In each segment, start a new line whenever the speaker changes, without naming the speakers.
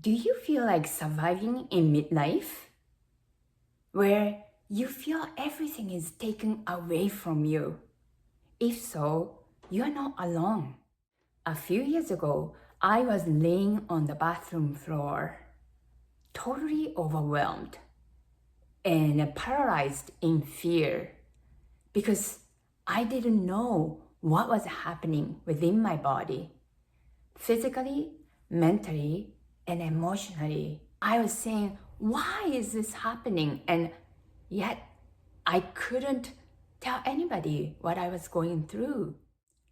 Do you feel like surviving in midlife? Where you feel everything is taken away from you? If so, you are not alone. A few years ago, I was laying on the bathroom floor, totally overwhelmed and paralyzed in fear because I didn't know what was happening within my body. Physically, mentally, and emotionally, I was saying, why is this happening? And yet, I couldn't tell anybody what I was going through.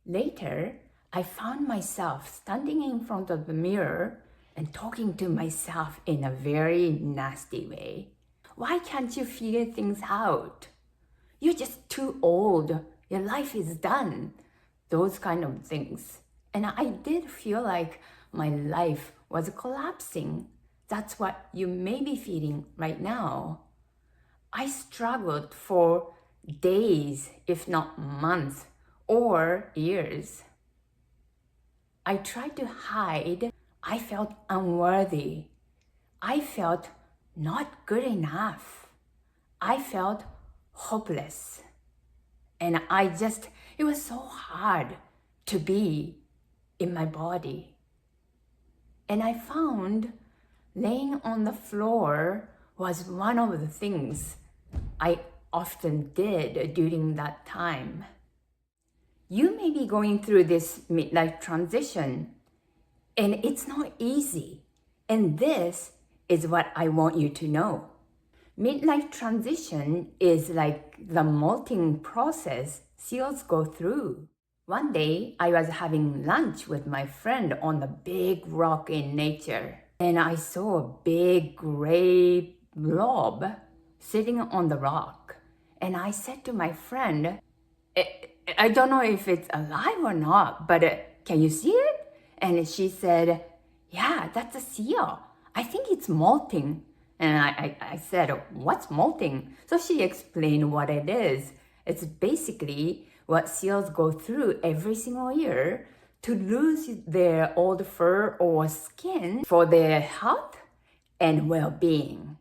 Later, I found myself standing in front of the mirror and talking to myself in a very nasty way. Why can't you figure things out? You're just too old. Your life is done. Those kind of things. And I did feel like my life was collapsing. That's what you may be feeling right now. I struggled for days, if not months or years. I tried to hide. I felt unworthy. I felt not good enough. I felt hopeless. And it was so hard to be in my body. And I found laying on the floor was one of the things I often did during that time. You may be going through this midlife transition, and it's not easy. And this is what I want you to know. Midlife transition is like the molting process seals go through. One day, I was having lunch with my friend on the big rock in nature, and I saw a big gray blob sitting on the rock. And I said to my friend, I don't know if it's alive or not, but can you see it? And she said, yeah, that's a seal. I think it's molting. And I said, what's molting? So she explained what it is. It's basically what seals go through every single year to lose their old fur or skin for their health and well-being.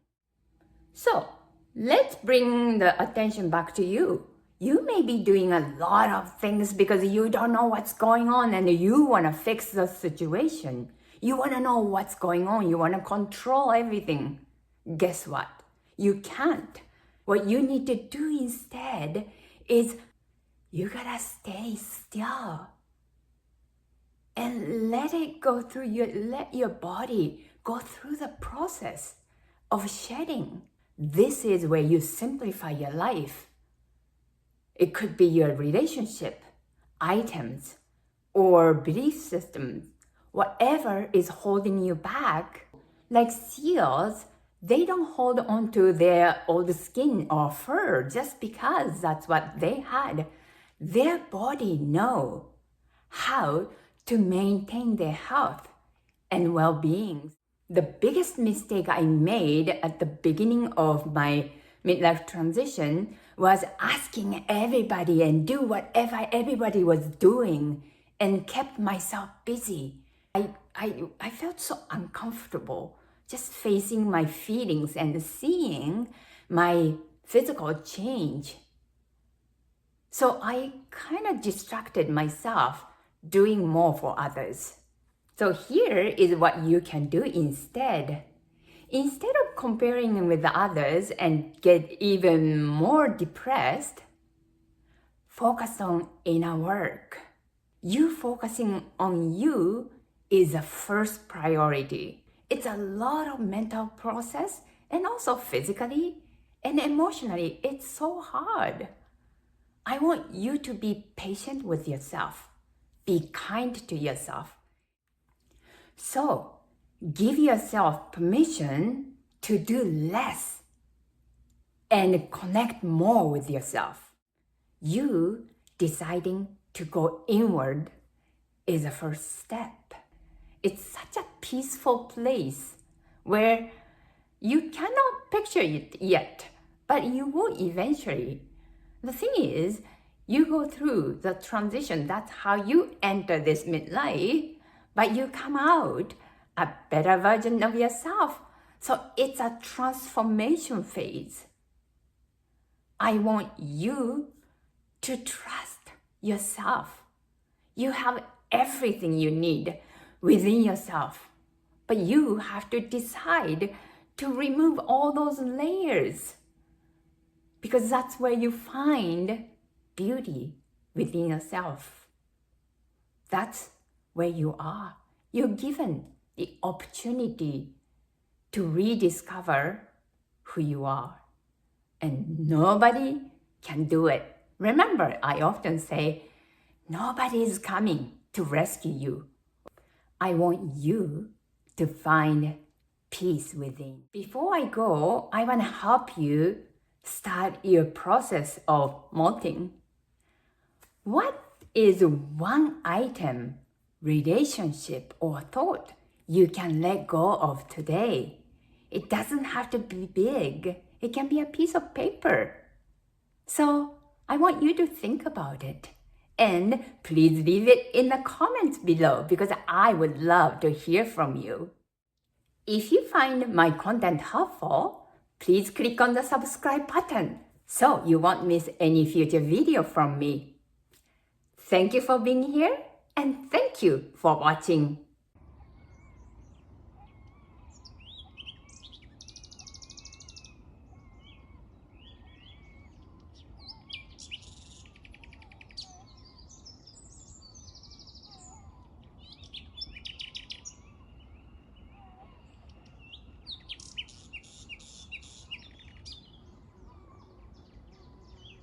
So let's bring the attention back to you. You may be doing a lot of things because you don't know what's going on and you want to fix the situation. You want to know what's going on. You want to control everything. Guess what? You can't. What you need to do instead is you gotta stay still and let it go through let your body go through the process of shedding. This is where you simplify your life. It could be your relationship, items, or belief systems, whatever is holding you back. Like seals, they don't hold on to their old skin or fur just because that's what they had. Their body know how to maintain their health and well-being. The biggest mistake I made at the beginning of my midlife transition was asking everybody and do whatever everybody was doing and kept myself busy. I felt so uncomfortable just facing my feelings and seeing my physical change. So I kind of distracted myself doing more for others. So here is what you can do instead. Instead of comparing with the others and get even more depressed, focus on inner work. You focusing on you is the first priority. It's a lot of mental process and also physically and emotionally. It's so hard. I want you to be patient with yourself. Be kind to yourself. So, give yourself permission to do less and connect more with yourself. You deciding to go inward is the first step. It's such a peaceful place where you cannot picture it yet, but you will eventually. The thing is, you go through the transition. That's how you enter this midlife, but you come out a better version of yourself. So it's a transformation phase. I want you to trust yourself. You have everything you need within yourself, but you have to decide to remove all those layers, because that's where you find beauty within yourself. That's where you are. You're given the opportunity to rediscover who you are. And nobody can do it. Remember, I often say, nobody is coming to rescue you. I want you to find peace within. Before I go, I want to help you start your process of molting. What is one item, relationship, or thought you can let go of today? It doesn't have to be big. It can be a piece of paper. So I want you to think about it. And please leave it in the comments below, because I would love to hear from you. If you find my content helpful, please click on the subscribe button so you won't miss any future video from me. Thank you for being here, and thank you for watching.